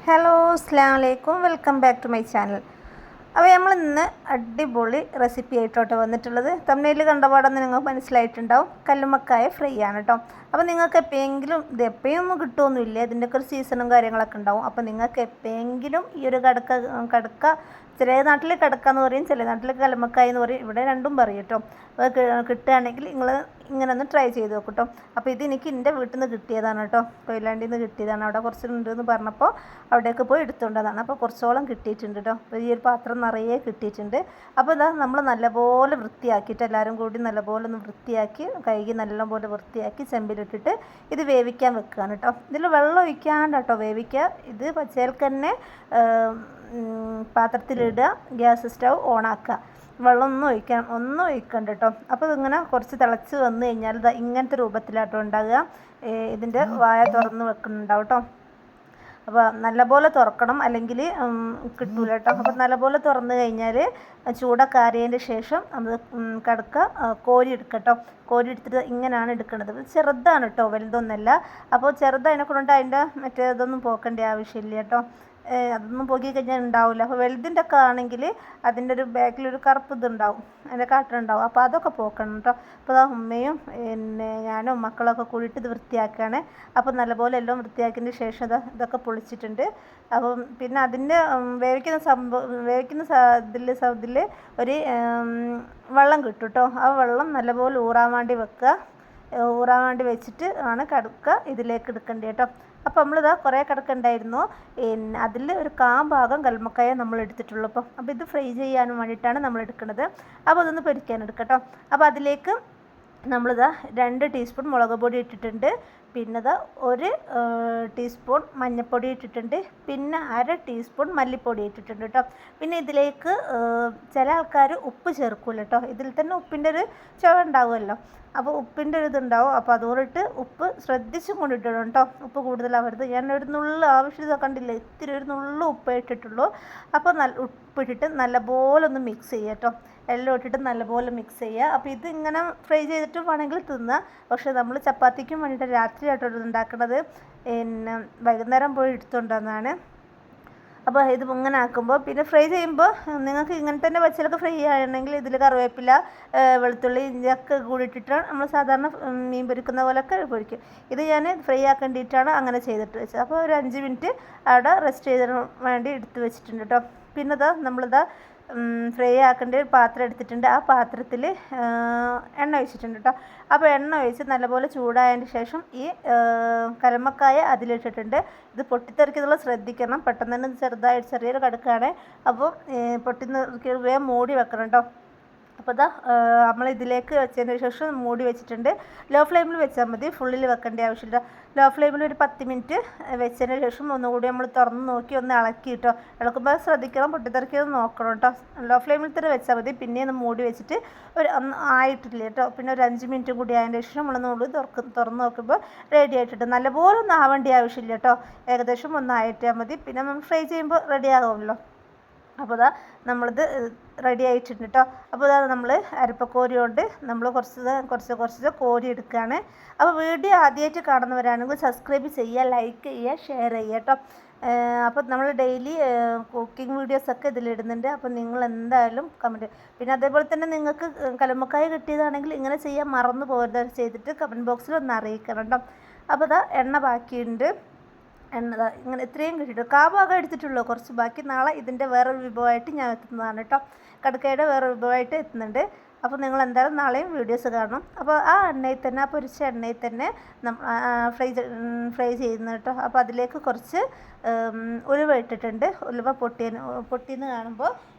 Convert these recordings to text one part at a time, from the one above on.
Hello അസ്സലാമു അലൈക്കും, welcome back to my channel. അപ്പോൾ നമ്മൾ ഇന്ന് അടിപൊളി റെസിപ്പി ആയിട്ടോട്ട് വന്നിട്ടുള്ളത്. തമ്മിൽ കണ്ടപാടൊന്ന് നിങ്ങൾക്ക് മനസ്സിലായിട്ടുണ്ടാവും. കല്ലുമ്മക്കായ ഫ്രൈ ആണ് കേട്ടോ. അപ്പോൾ നിങ്ങൾക്ക് എപ്പോഴെങ്കിലും ഇത് എപ്പോഴും ഒന്നും കിട്ടുമൊന്നുമില്ല, ഇതിൻ്റെയൊക്കെ ഒരു സീസണും കാര്യങ്ങളൊക്കെ ഉണ്ടാവും. അപ്പോൾ നിങ്ങൾക്ക് എപ്പോഴെങ്കിലും ഈ ഒരു കടക്ക ചില നാട്ടിൽ കടക്ക എന്ന് പറയും, ചില നാട്ടിൽ കല്ലുമ്മക്കായ എന്ന് പറയും, ഇവിടെ രണ്ടും പറയും കേട്ടോ. അപ്പോൾ കിട്ടുകയാണെങ്കിൽ നിങ്ങൾ ഇങ്ങനെ ഒന്ന് ട്രൈ ചെയ്ത് നോക്കും കേട്ടോ. അപ്പോൾ ഇത് എനിക്ക് എൻ്റെ വീട്ടിൽ നിന്ന് കിട്ടിയതാണ് കേട്ടോ, കൊയിലാണ്ടിയിൽ നിന്ന് കിട്ടിയതാണ്. അവിടെ കുറച്ചുണ്ടെന്ന് പറഞ്ഞപ്പോൾ അവിടേക്ക് പോയി എടുത്തുകൊണ്ടതാണ്. അപ്പോൾ കുറച്ചോളം കിട്ടിയിട്ടുണ്ട് കേട്ടോ. അപ്പോൾ ഈ ഒരു പാത്രം നിറയെ കിട്ടിയിട്ടുണ്ട്. അപ്പോൾ ഇതാ നമ്മൾ നല്ലപോലെ വൃത്തിയാക്കിയിട്ട് എല്ലാവരും കൂടി നല്ലപോലെ ഒന്ന് വൃത്തിയാക്കി കഴുകി നല്ലപോലെ വൃത്തിയാക്കി ചെമ്പിലിട്ടിട്ട് ഇത് വേവിക്കാൻ വെക്കുകയാണ് കേട്ടോ. ഇതിൽ വെള്ളം ഒഴിക്കാണ്ട് കേട്ടോ വേവിക്കുക. ഇത് പച്ചയിൽക്ക് തന്നെ പാത്രത്തിലിടുക, ഗ്യാസ് സ്റ്റൗ ഓണാക്കുക. വെള്ളം ഒന്നും ഒഴിക്കണ്ട കേട്ടോ. അപ്പോൾ ഇതിങ്ങനെ കുറച്ച് തിളച്ച് വന്നു കഴിഞ്ഞാൽ ഇത് ഇങ്ങനത്തെ രൂപത്തിലാട്ടോ ഉണ്ടാകുക. ഇതിൻ്റെ വായ തുറന്ന് വെക്കുന്നുണ്ടാവും കേട്ടോ. അപ്പോൾ നല്ലപോലെ തുറക്കണം, അല്ലെങ്കിൽ കിട്ടൂല കേട്ടോ. അപ്പോൾ നല്ലപോലെ തുറന്നു കഴിഞ്ഞാൽ ചൂടൊക്കെ ആറിയതിൻ്റെ ശേഷം നമ്മൾ കടക്ക കോരി എടുക്കട്ടോ. കോരി എടുത്തിട്ട് ഇങ്ങനെയാണ് എടുക്കുന്നത്. ചെറുതാണ് കേട്ടോ, വലുതൊന്നല്ല. അപ്പോൾ ചെറുതതിനെ കൊണ്ട് അതിൻ്റെ മറ്റേതൊന്നും പോക്കേണ്ട ആവശ്യമില്ല കേട്ടോ. അതൊന്നും പോക്കി കഴിഞ്ഞാൽ ഉണ്ടാവില്ല. അപ്പോൾ വലുതിൻ്റെ ഒക്കെ ആണെങ്കിൽ അതിൻ്റെ ഒരു ബാക്കിലൊരു കറുപ്പ് ഇതുണ്ടാവും, അതിൻ്റെ കാട്ടുണ്ടാവും. അപ്പോൾ അതൊക്കെ പോക്കണം കേട്ടോ. അപ്പോൾ ആ ഉമ്മയും പിന്നെ ഞാനും മക്കളൊക്കെ കൂടിയിട്ട് ഇത് വൃത്തിയാക്കുകയാണ്. അപ്പോൾ നല്ലപോലെ എല്ലാം വൃത്തിയാക്കിയതിന് ശേഷം ഇതൊക്കെ പൊളിച്ചിട്ടുണ്ട്. അപ്പം പിന്നെ അതിൻ്റെ വേവിക്കുന്ന ഇതിൽ ഒരു വെള്ളം കിട്ടും കേട്ടോ. ആ വെള്ളം നല്ലപോലെ ഊറാൻ വേണ്ടി വെച്ചിട്ട് ആണ് കടുക്ക ഇതിലേക്ക് എടുക്കേണ്ടത് കേട്ടോ. അപ്പോൾ നമ്മളിതാ കുറേ കടുക്ക ഉണ്ടായിരുന്നു. പിന്നെ അതിൽ ഒരു ഭാഗം കല്ലുമ്മക്കായ നമ്മൾ എടുത്തിട്ടുള്ളൂ. അപ്പോൾ ഇത് ഫ്രൈ ചെയ്യാനും വേണ്ടിയിട്ടാണ് നമ്മൾ എടുക്കുന്നത്. അപ്പോൾ അതൊന്ന് പൊരിക്കാൻ എടുക്കട്ടോ. അപ്പോൾ അതിലേക്ക് നമ്മളിതാ 2 ടീസ്പൂൺ മുളക് പൊടി ഇട്ടിട്ടുണ്ട്. പിന്നെ ഇതാ 1 ടീസ്പൂൺ മഞ്ഞൾപ്പൊടി ഇട്ടിട്ടുണ്ട്. പിന്നെ 1/2 ടീസ്പൂൺ മല്ലിപ്പൊടി ഇട്ടിട്ടുണ്ട് കേട്ടോ. പിന്നെ ഇതിലേക്ക് ചില ആൾക്കാർ ഉപ്പ് ചേർക്കൂല കേട്ടോ. ഇതിൽ തന്നെ ഉപ്പിൻ്റെ ഒരു ചുവ ഉണ്ടാവുമല്ലോ, അപ്പോൾ ഉപ്പിൻ്റെ ഒരു ഇതുണ്ടാവും. അപ്പോൾ അതുകൊണ്ടിട്ട് ഉപ്പ് ശ്രദ്ധിച്ചും കൊണ്ടിട്ടിടണം കേട്ടോ. ഉപ്പ് കൂടുതലാവരുത്. ഞാൻ ഒരു നുള്ള ആവശ്യത കണ്ടില്ല, ഇത്തിരി ഒരു നുള്ള ഉപ്പ് ഇട്ടിട്ടുള്ളൂ. അപ്പോൾ ഉപ്പിട്ടിട്ട് നല്ലപോലെ ഒന്ന് മിക്സ് ചെയ്യുക കേട്ടോ. എല്ലാം ഇട്ടിട്ട് നല്ലപോലെ മിക്സ് ചെയ്യുക. അപ്പോൾ ഇത് ഇങ്ങനെ ഫ്രൈ ചെയ്തിട്ട് വേണമെങ്കിൽ തിന്നുക. പക്ഷേ നമ്മൾ ചപ്പാത്തിക്കും വേണ്ടിയിട്ട് രാത്രിയായിട്ടോ ഉണ്ടാക്കുന്നത്. പിന്നെ വൈകുന്നേരം പോയി എടുത്തുകൊണ്ടുവന്നതാണ്. അപ്പോൾ ഇത് ഇങ്ങനെ ആക്കുമ്പോൾ പിന്നെ ഫ്രൈ ചെയ്യുമ്പോൾ നിങ്ങൾക്ക് ഇങ്ങനെ തന്നെ പച്ചലൊക്കെ ഫ്രൈ ചെയ്യുകയാണെങ്കിൽ ഇതിൽ കറിവേപ്പില, വെളുത്തുള്ളി, ഇഞ്ചിയൊക്കെ കൂടി ഇട്ടിട്ടാണ് നമ്മൾ സാധാരണ മീൻ പൊരിക്കുന്ന പോലെയൊക്കെ പൊരിക്കും. ഇത് ഞാൻ ഫ്രൈ ആക്കേണ്ടിയിട്ടാണ് അങ്ങനെ ചെയ്തിട്ട് വെച്ചത്. അപ്പോൾ ഒരു 5 മിനിറ്റ് അവിടെ റെസ്റ്റ് ചെയ്തിന് വേണ്ടി എടുത്ത് വെച്ചിട്ടുണ്ട് കേട്ടോ. പിന്നെ നമ്മളിതാ ഫ്രൈ ആക്കേണ്ട ഒരു പാത്രം എടുത്തിട്ടുണ്ട്. ആ പാത്രത്തിൽ എണ്ണ ഒഴിച്ചിട്ടുണ്ട് കേട്ടോ. അപ്പോൾ എണ്ണ ഒഴിച്ച് നല്ലപോലെ ചൂടായതിന് ശേഷം ഈ കല്ലുമ്മക്കായ അതിലിട്ടിട്ടുണ്ട്. ഇത് പൊട്ടിത്തെറിക്കുന്നത് ശ്രദ്ധിക്കണം. പെട്ടെന്ന് തന്നെ ചെറിയൊരു കടുക്കാണ്. അപ്പോൾ പൊട്ടിത്തെറിക്കുക വേഗം മൂടി വെക്കണം കേട്ടോ. അപ്പോൾ നമ്മൾ ഇതിലേക്ക് വെച്ചതിന് ശേഷം മൂടി വെച്ചിട്ടുണ്ട്. ലോ ഫ്ലെയിമിൽ വെച്ചാൽ മതി, ഫുള്ളിൽ വെക്കേണ്ട ആവശ്യമില്ല. ലോ ഫ്ലെയിമിൽ ഒരു 10 മിനിറ്റ് വെച്ചതിന് ശേഷം ഒന്നുകൂടി നമ്മൾ തുറന്ന് നോക്കി ഒന്ന് ഇളക്കി കേട്ടോ. ഇളക്കുമ്പോൾ ശ്രദ്ധിക്കണം, പൊട്ടിത്തെറിക്കുന്നത് നോക്കണം കേട്ടോ. ലോ ഫ്ലെയിമിൽ തന്നെ വെച്ചാൽ മതി. പിന്നെ ഒന്ന് മൂടി വെച്ചിട്ട് ആയിട്ടില്ല കേട്ടോ. പിന്നെ ഒരു 5 മിനിറ്റും കൂടി ആയതിന് ശേഷം നമ്മളൊന്നുകൂടി തുറന്ന് നോക്കുമ്പോൾ റെഡി ആയിട്ടുണ്ട്. നല്ലപോലെ ഒന്നും ആവേണ്ട ആവശ്യമില്ല കേട്ടോ. ഏകദേശം ഒന്നായിട്ടാൽ മതി. പിന്നെ നമ്മൾ ഫ്രൈ ചെയ്യുമ്പോൾ റെഡി ആകുമല്ലോ. അപ്പോൾ നമ്മളിത് റെഡി ആയിട്ടുണ്ട് കേട്ടോ. അപ്പോൾ നമ്മൾ അരപ്പക്കോരി കൊണ്ട് നമ്മൾ കുറച്ച് കോരി എടുക്കുകയാണ്. അപ്പോൾ വീഡിയോ ആദ്യമായിട്ട് കാണുന്നവരാണെങ്കിൽ സബ്സ്ക്രൈബ് ചെയ്യുക, ലൈക്ക് ചെയ്യുക, ഷെയർ ചെയ്യുക കേട്ടോ. അപ്പോൾ നമ്മൾ ഡെയിലി കുക്കിംഗ് വീഡിയോസൊക്കെ ഇതിലിടുന്നുണ്ട്. അപ്പോൾ നിങ്ങൾ എന്തായാലും കമൻറ്റ്. പിന്നെ അതേപോലെ തന്നെ നിങ്ങൾക്ക് കല്ലുമ്മക്കായ കിട്ടിയതാണെങ്കിൽ ഇങ്ങനെ ചെയ്യാൻ മറന്നു പോകരുത്. ചെയ്തിട്ട് കമൻറ്റ് ബോക്സിൽ ഒന്ന് അറിയിക്കണം കേട്ടോ. അപ്പോൾ എണ്ണ ബാക്കിയുണ്ട്. ഇങ്ങനെ ഇത്രയും കിട്ടിയിട്ട് ഭാഗം എടുത്തിട്ടുള്ളൂ. കുറച്ച് ബാക്കി നാളെ ഇതിൻ്റെ വേറൊരു വിഭവമായിട്ട് ഞാൻ എത്തുന്നതാണ് കേട്ടോ. കടുക്കയുടെ വേറൊരു വിഭവമായിട്ട് എത്തുന്നുണ്ട്. അപ്പോൾ നിങ്ങൾ എന്തായാലും നാളെയും വീഡിയോസ് കാണും. അപ്പോൾ ആ എണ്ണയിൽ തന്നെ, ആ പൊരിച്ച എണ്ണയിൽ തന്നെ ഫ്രൈ ചെയ്യുന്നത് കേട്ടോ. അപ്പോൾ അതിലേക്ക് കുറച്ച് ഉലുവ ഇട്ടിട്ടുണ്ട്. ഉലുവ പൊട്ടിയെന്ന് കാണുമ്പോൾ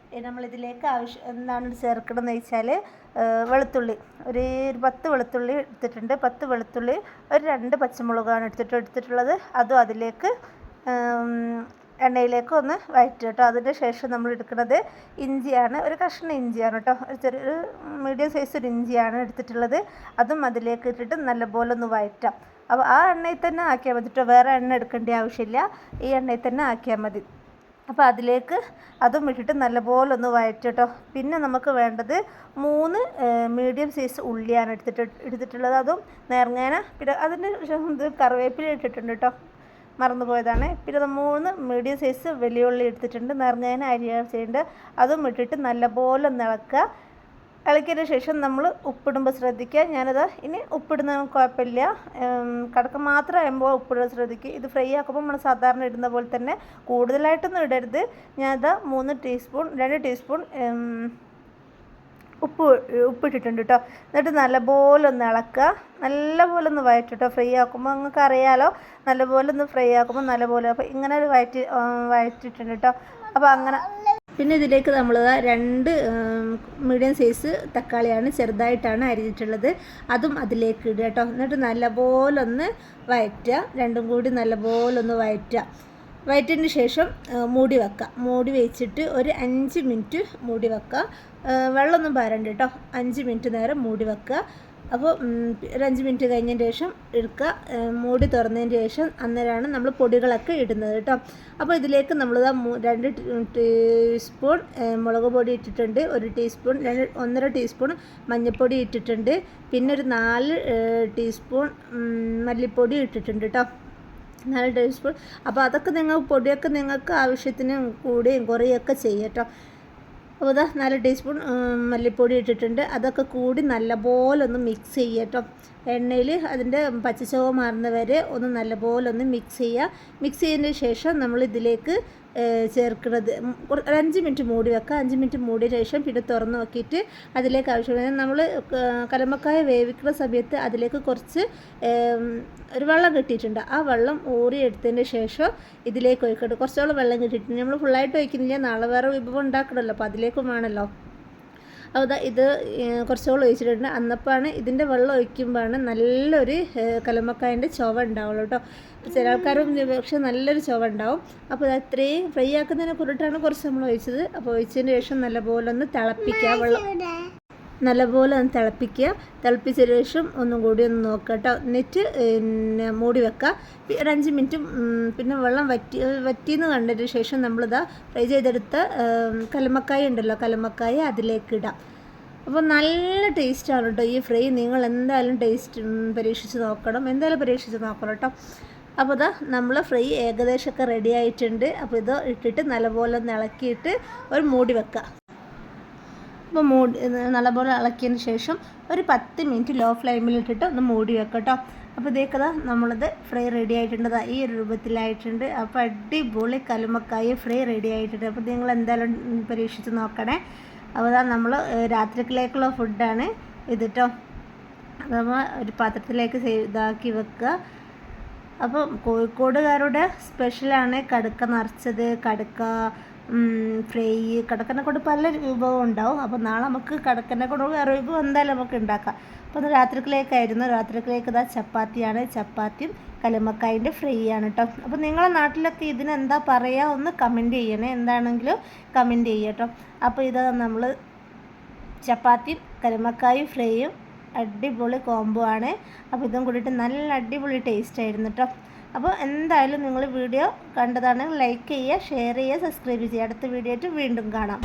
നമ്മളിതിലേക്ക് എന്താണ് ചേർക്കണമെന്ന് വെച്ചാൽ വെളുത്തുള്ളി ഒരു 10 വെളുത്തുള്ളി എടുത്തിട്ടുണ്ട്. 10 വെളുത്തുള്ളി, ഒരു 2 പച്ചമുളകാണ് എടുത്തിട്ടുള്ളത്. അതും അതിലേക്ക് എണ്ണയിലേക്ക് ഒന്ന് വഴറ്റുക കേട്ടോ. അതിൻ്റെ ശേഷം നമ്മൾ എടുക്കുന്നത് ഇഞ്ചിയാണ്, ഒരു കഷ്ണം ഇഞ്ചിയാണ് കേട്ടോ. ഒരു ചെറിയൊരു മീഡിയം സൈസ് ഒരു ഇഞ്ചിയാണ് എടുത്തിട്ടുള്ളത്. അതും അതിലേക്ക് ഇട്ടിട്ട് നല്ലപോലെ ഒന്ന് വഴറ്റാം. അപ്പോൾ ആ എണ്ണയിൽ തന്നെ ആക്കിയാൽ മതി കേട്ടോ. വേറെ എണ്ണ എടുക്കേണ്ട ആവശ്യമില്ല, ഈ എണ്ണയിൽ തന്നെ ആക്കിയാൽ മതി. അപ്പോൾ അതിലേക്ക് അതും ഇട്ടിട്ട് നല്ലപോലെ ഒന്ന് വഴറ്റുട്ടോ. പിന്നെ നമുക്ക് വേണ്ടത് 3 മീഡിയം സൈസ് ഉള്ളിയാണ് എടുത്തിട്ടുള്ളത്. അതും നേർങ്ങേന. പിന്നെ അതിൻ്റെ ഇത് കറിവേപ്പില ഇട്ടിട്ടുണ്ട് കേട്ടോ. മറന്നു പോയതാണ്. പിന്നെ 3 മീഡിയം സൈസ് വലിയ ഉള്ളി എടുത്തിട്ടുണ്ട്, നിറഞ്ഞതിന് അരിയാഴ്ചയുണ്ട്, അതും ഇട്ടിട്ട് നല്ലപോലെ ഒന്ന് ഇളക്കുക. ഇളക്കിയതിന് ശേഷം നമ്മൾ ഉപ്പിടുമ്പോൾ ശ്രദ്ധിക്കുക. ഞാനത് ഇനി ഉപ്പിടുന്ന കുഴപ്പമില്ല, കടക്ക മാത്രം ആകുമ്പോൾ ഉപ്പിടുക ശ്രദ്ധിക്കുക. ഇത് ഫ്രൈ ആക്കുമ്പോൾ നമ്മൾ സാധാരണ ഇടുന്ന പോലെ തന്നെ കൂടുതലായിട്ടൊന്നും ഇടരുത്. ഞാനത് 2 ടീസ്പൂൺ ഉപ്പിട്ടിട്ടുണ്ട് കേട്ടോ. എന്നിട്ട് നല്ലപോലെ ഒന്ന് ഇളക്കുക, നല്ലപോലെ ഒന്ന് വഴറ്റിട്ടോ. ഫ്രൈ ആക്കുമ്പോൾ നിങ്ങൾക്ക് അറിയാലോ, നല്ലപോലെ ഒന്ന് ഫ്രൈ ആക്കുമ്പോൾ നല്ലപോലെ. അപ്പോൾ ഇങ്ങനെ ഒരു വഴറ്റിയിട്ടുണ്ട് കേട്ടോ. അപ്പോൾ അങ്ങനെ പിന്നെ ഇതിലേക്ക് നമ്മൾ 2 മീഡിയം സൈസ് തക്കാളിയാണ് ചെറുതായിട്ടാണ് അരിഞ്ഞിട്ടുള്ളത്, അതും അതിലേക്ക് ഇടുക കേട്ടോ. എന്നിട്ട് നല്ലപോലെ ഒന്ന് വഴറ്റുക, രണ്ടും കൂടി നല്ലപോലെ ഒന്ന് വഴറ്റുക. വഴറ്റിയതിന് ശേഷം മൂടി വെക്കുക. മൂടി വെച്ചിട്ട് ഒരു 5 മിനിറ്റ് മൂടി വെക്കുക. വെള്ളമൊന്നും പാരണ്ട കേട്ടോ. 5 മിനിറ്റ് നേരം മൂടി വെക്കുക. അപ്പോൾ ഒരു 5 മിനിറ്റ് കഴിഞ്ഞതിന് ശേഷം എടുക്കുക. മൂടി തുറന്നതിന് ശേഷം അന്നേരമാണ് നമ്മൾ പൊടികളൊക്കെ ഇടുന്നത് കേട്ടോ. അപ്പോൾ ഇതിലേക്ക് നമ്മൾ 2 ടീസ്പൂൺ മുളക് പൊടി ഇട്ടിട്ടുണ്ട്, 1 ടീസ്പൂൺ മഞ്ഞൾപ്പൊടി ഇട്ടിട്ടുണ്ട്, പിന്നെ ഒരു 4 ടീസ്പൂൺ മല്ലിപ്പൊടി ഇട്ടിട്ടുണ്ട് കേട്ടോ, 4 ടീസ്പൂൺ. അപ്പോൾ അതൊക്കെ പൊടിയൊക്കെ നിങ്ങൾക്ക് ആവശ്യത്തിന് കൂടുകയും കുറയുകയൊക്കെ ചെയ്യും കേട്ടോ. അപ്പോൾ 4 ടീസ്പൂൺ മല്ലിപ്പൊടി ഇട്ടിട്ടുണ്ട്, അതൊക്കെ കൂടി നല്ലപോലെ ഒന്ന് മിക്സ് ചെയ്യുക കേട്ടോ. എണ്ണയിൽ അതിൻ്റെ പച്ചച്ചുവ മാറുന്ന വരെ ഒന്ന് നല്ലപോലെ ഒന്ന് മിക്സ് ചെയ്യുക. മിക്സ് ചെയ്തതിന് ശേഷം നമ്മൾ ഇതിലേക്ക് ചേർക്കുന്നത് 5 മിനിറ്റ് മൂടി വെക്കുക. 5 മിനിറ്റ് മൂടിയ ശേഷം പിന്നെ തുറന്ന് നോക്കിയിട്ട് അതിലേക്ക് ആവശ്യമായ നമ്മൾ കലമക്കായ വേവിക്കുന്ന സമയത്ത് അതിലേക്ക് കുറച്ച് ഒരു വെള്ളം കിട്ടിയിട്ടുണ്ട്. ആ വെള്ളം ഊറിയെടുത്തതിന് ശേഷം ഇതിലേക്ക് ഒഴിക്കട്ടെ. കുറച്ചോളം വെള്ളം കിട്ടിയിട്ടുണ്ട്. നമ്മൾ ഫുള്ളായിട്ട് ഒഴിക്കുന്നില്ല, നാളെ വേറെ വിഭവം ഉണ്ടാക്കണമല്ലോ, അപ്പോൾ അതിലേക്കും വേണമല്ലോ. അപ്പോൾ ഇത് കുറച്ചോളം ഒഴിച്ചിട്ടുണ്ട്. അന്നപ്പാണ് ഇതിൻ്റെ വെള്ളം ഒഴിക്കുമ്പോഴാണ് നല്ലൊരു കലമക്കായൻ്റെ ചുവ ഉണ്ടാവുള്ളൂ കേട്ടോ. ചില ആൾക്കാരും പക്ഷേ നല്ലൊരു ചുവ ഉണ്ടാവും. അപ്പോൾ അത്രയും ഫ്രൈ ആക്കുന്നതിനെ കുറിച്ചിട്ടാണ് കുറച്ച് നമ്മൾ ഒഴിച്ചത്. അപ്പോൾ ഒഴിച്ചതിന് ശേഷം നല്ലപോലെ ഒന്ന് തിളപ്പിക്കുക. വെള്ളം നല്ലപോലെ ഒന്ന് തിളപ്പിച്ചതിന് ശേഷം ഒന്നും കൂടി ഒന്ന് നോക്കുക കേട്ടോ. എന്നിട്ട് മൂടി വെക്കുക. ഒരു 5 മിനിറ്റ് പിന്നെ വെള്ളം വറ്റിയെന്ന് കണ്ടതിന് ശേഷം നമ്മളിതാ ഫ്രൈ ചെയ്തെടുത്ത കലമക്കായ ഉണ്ടല്ലോ, കലമക്കായ അതിലേക്ക് ഇടാം. അപ്പോൾ നല്ല ടേസ്റ്റാണ് കേട്ടോ ഈ ഫ്രൈ. നിങ്ങൾ എന്തായാലും പരീക്ഷിച്ച് നോക്കണം കേട്ടോ. അപ്പോൾ ഇതാ നമ്മൾ ഫ്രൈ ഏകദേശമൊക്കെ റെഡി ആയിട്ടുണ്ട്. അപ്പോൾ ഇത് ഇട്ടിട്ട് നല്ലപോലെ ഒന്ന് ഇളക്കിയിട്ട് ഒരു മൂടി വെക്കുക. അപ്പോൾ നല്ലപോലെ ഇളക്കിയതിന് ശേഷം ഒരു 10 മിനിറ്റ് ലോ ഫ്ലെയിമിൽ ഇട്ടിട്ട് ഒന്ന് മൂടി വെക്കാം കേട്ടോ. അപ്പോൾ ഇതേക്കതാ നമ്മളത് ഫ്രൈ റെഡി ആയിട്ടുണ്ട്, ഈ ഒരു രൂപത്തിലായിട്ടുണ്ട്. അപ്പോൾ അടിപൊളി കലുമക്കായ ഫ്രൈ റെഡി ആയിട്ടുണ്ട്. അപ്പോൾ നിങ്ങൾ എന്തായാലും പരീക്ഷിച്ച് നോക്കണേ. അപ്പോൾ ഇതാ നമ്മൾ രാത്രിയിലേക്കുള്ള ഫുഡാണ് ഇത് കേട്ടോ. നമ്മൾ ഒരു പാത്രത്തിലേക്ക് ഇതാക്കി വെക്കുക. അപ്പോൾ കോഴിക്കോടുകാരുടെ സ്പെഷ്യലാണ് കടുക്ക നിറച്ചത്, കടുക്ക ഫ്രൈ. കടക്കനെ കൊണ്ട് പല വിഭവം ഉണ്ടാവും. അപ്പോൾ നാളെ നമുക്ക് കടക്കനെ കൊണ്ട് വേറെ വിഭവം എന്തായാലും നമുക്ക് ഉണ്ടാക്കാം. അപ്പോൾ അത് രാത്രിയിലേക്ക് ഇതാ ചപ്പാത്തിയും കലുമക്കായൻ്റെ ഫ്രൈ ആണ് കേട്ടോ. അപ്പോൾ നിങ്ങളുടെ നാട്ടിലൊക്കെ ഇതിനെന്താ പറയുക ഒന്ന് കമൻറ്റ് ചെയ്യണേ, എന്താണെങ്കിലും കമൻറ്റ് ചെയ്യുക കേട്ടോ. അപ്പോൾ ഇത് നമ്മൾ ചപ്പാത്തിയും കലുമക്കായും ഫ്രൈയും അടിപൊളി കോംബോ ആണ്. അപ്പോൾ ഇതും കൂടിയിട്ട് നല്ല അടിപൊളി ടേസ്റ്റ് ആയിരുന്നു കേട്ടോ. അപ്പോൾ എന്തായാലും നിങ്ങൾ വീഡിയോ കണ്ടതാണ് ലൈക്ക് ചെയ്യുക, ഷെയർ ചെയ്യുക, സബ്സ്ക്രൈബ് ചെയ്യുക. അടുത്ത വീഡിയോ ആയിട്ട് വീണ്ടും കാണാം.